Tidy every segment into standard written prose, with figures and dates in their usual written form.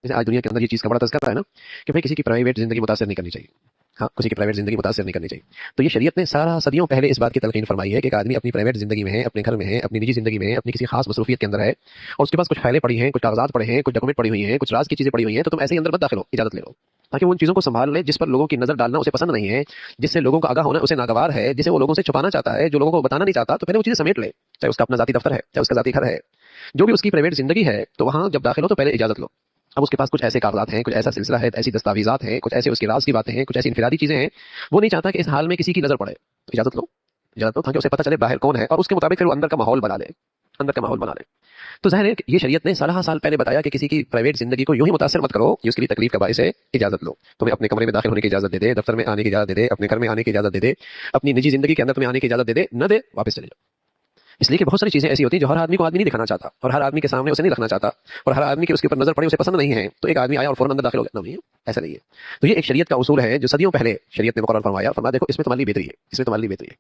जैसे आज दुनिया के अंदर ये चीज़ का बड़ा तज़किरा है ना कि भाई किसी की प्राइवेट ज़िंदगी मुतासिर नहीं करनी चाहिए। हाँ, किसी की प्राइवेट ज़िंदगी मुतासिर नहीं करनी चाहिए। तो ये शरीयत ने सारा सदियों पहले इस बात की तलक़ीन फरमाई है कि एक आदमी अपनी प्राइवेट ज़िंदगी में है, अपने घर में है, अपनी निजी ज़िंदगी में है, अपनी किसी ख़ास मसरूफ़ियत के अंदर है और उसके पास कुछ फाइलें पड़ी हैं, कुछ कागज़ात पड़े हैं, कुछ डॉक्यूमेंट पड़ी हुई हैं, कुछ राज़ की चीज़ें पड़ी हुई हैं, तो तुम ऐसे ही अंदर मत दाखिल हो, इजाज़त ले लो। ताकि वो उन चीज़ों को सँभाल ले जिस पर लोगों की नज़र डालना उसे पसंद नहीं है, जिससे लोगों का आगाह होना उसे नागवार है, जिसे वो लोगों से छुपाना चाहता है, जो लोगों को बताना नहीं चाहता, तो पहले वो चीज़ें समेट ले। चाहे उसका अपना ज़ाती दफ़्तर है, चाहे उसका ज़ाती घर है, जो भी उसकी प्राइवेट ज़िंदगी है, तो वहाँ जब दाखिल हो तो पहले इजाज़त लो। अब उसके पास कुछ ऐसे कागज़ात हैं, कुछ ऐसा सिलसिला है, ऐसी दस्तावेज़ात हैं, कुछ ऐसे उसके राज़ की बातें हैं, कुछ ऐसी इन्फ़िरादी चीज़ें हैं, वो नहीं चाहता कि इस हाल में किसी की नज़र पड़े। इजाज़त लो, इजाज़त लो ताकि उसे पता चले बाहर कौन है और उसके मुताबिक फिर वो अंदर का माहौल बना ले, अंदर का माहौल बना ले। तो ज़ाहिर है कि ये शरीयत ने साल साल पहले बताया कि किसी की प्राइवेट ज़िंदगी को यूँ ही मुतासिर मत करो कि उसके लिए तकलीफ़ का बाइस है, इजाज़त लो। तुम्हें अपने कमरे में दाखिल होने की इजाज़त दे दे, दफ़्तर में आने की इजाज़त दे दे, अपने घर में आने की इजाज़त दे दे, अपनी निजी ज़िंदगी के अंदर तुम्हें आने की इजाज़त दे दे, न दे, वापस चले जाओ। इसलिए कि बहुत सारी चीज़ें ऐसी होती हैं जो हर आदमी को आदमी नहीं दिखाना चाहता और हर आदमी के सामने उसे नहीं रखना चाहता और हर आदमी की उसके ऊपर नज़र पड़े उसे पसंद नहीं है, तो एक आदमी आया और फ़ौरन अंदर दाखिल हो गया, नहीं है, ऐसा नहीं है। तो ये एक शरीयत का उसूल है जो सदियों पहले शरीयत ने मुकर्रर फरमाया, फरमाया देखो इसमें तुम्हारे लिए बेहतरी है, इसमें तुम्हारे लिए बेहतरी है।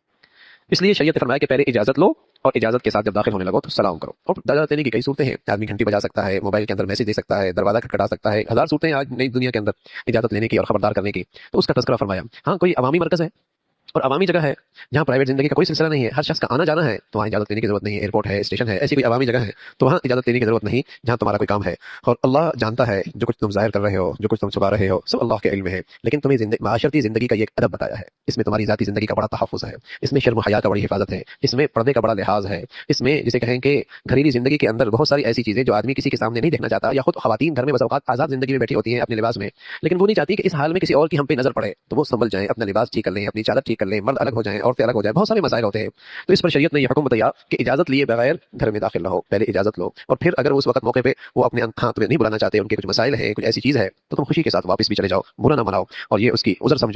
इसलिए शरीयत ने फरमाया कि पहले इजाज़त लो और इजाज़त के साथ जब दाखिल होने लगो तो सलाम करो। और इजाज़त लेने की कई सूरतें हैं, आदमी घंटी बजा सकता है, मोबाइल के अंदर मैसेज दे सकता है, दरवाज़ा खटखटा सकता है, हज़ार सूरतें हैं आज नई दुनिया के अंदर इजाज़त लेने की और खबरदार करने की, तो उसका तज़किरा फरमाया। हाँ, कोई अवामी मरकज़ है और अवामी जगह है, जहाँ प्राइवेट ज़िंदगी का कोई सिलसिला नहीं है, हर शख़्स का आना-जाना है, तो वहाँ इजाज़त लेने की ज़रूरत नहीं है। एयरपोर्ट है, स्टेशन है, ऐसी कोई अवामी जगह है, तो वहाँ इजाज़त लेने की ज़रूरत नहीं, जहाँ तुम्हारा कोई काम है। और अल्लाह जानता है, जो कुछ तुम ज़ाहिर कर रहे हो, जो कुछ तुम छुपा रहे हो, सब अल्लाह के इल्म में है। लेकिन तुम्हें माशरती ज़िंदगी का ये एक अदब बताया है। इसमें तुम्हारी ज़ाती ज़िंदगी का बड़ा तहफ़्फ़ुज़ है, इसमें शर्म हया का बड़ी हिफ़ाज़त है, इसमें पर्दे का बड़ा लिहाज़ है, इसमें जिसे कहें कि घरेलू ज़िंदगी के अंदर बहुत सारी ऐसी चीज़ें जो आदमी किसी के सामने नहीं देखना चाहता या खुद ख़वातीन घर में बस औक़ात आज़ाद ज़िंदगी में बैठी होती हैं अपने लिबास में, लेकिन वो नहीं चाहती कि इस हाल में किसी और की हम पे नज़र पड़े, तो वो संभल जाएँ, अपना लिबास ठीक कर लें, अपनी चादर ठीक कर लें, मर्द अलग हो जाएँ, औरतें अलग हो जाएँ, बहुत सारे मसाइल होते हैं। तो इस पर शरीयत ने ये हुक्म दिया कि इजाज़त लिए बगैर घर में दाखिल ना हो, पहले इजाज़त लो और फिर अगर उस वक़्त मौके पे वो अपने हाँ, तुम्हें नहीं बुलाना चाहते, उनके कुछ मसाइल हैं, कुछ ऐसी चीज़ है, तो तुम खुशी के साथ वापस भी चले जाओ, बुरा ना मनाओ और ये उसकी उज़र समझो।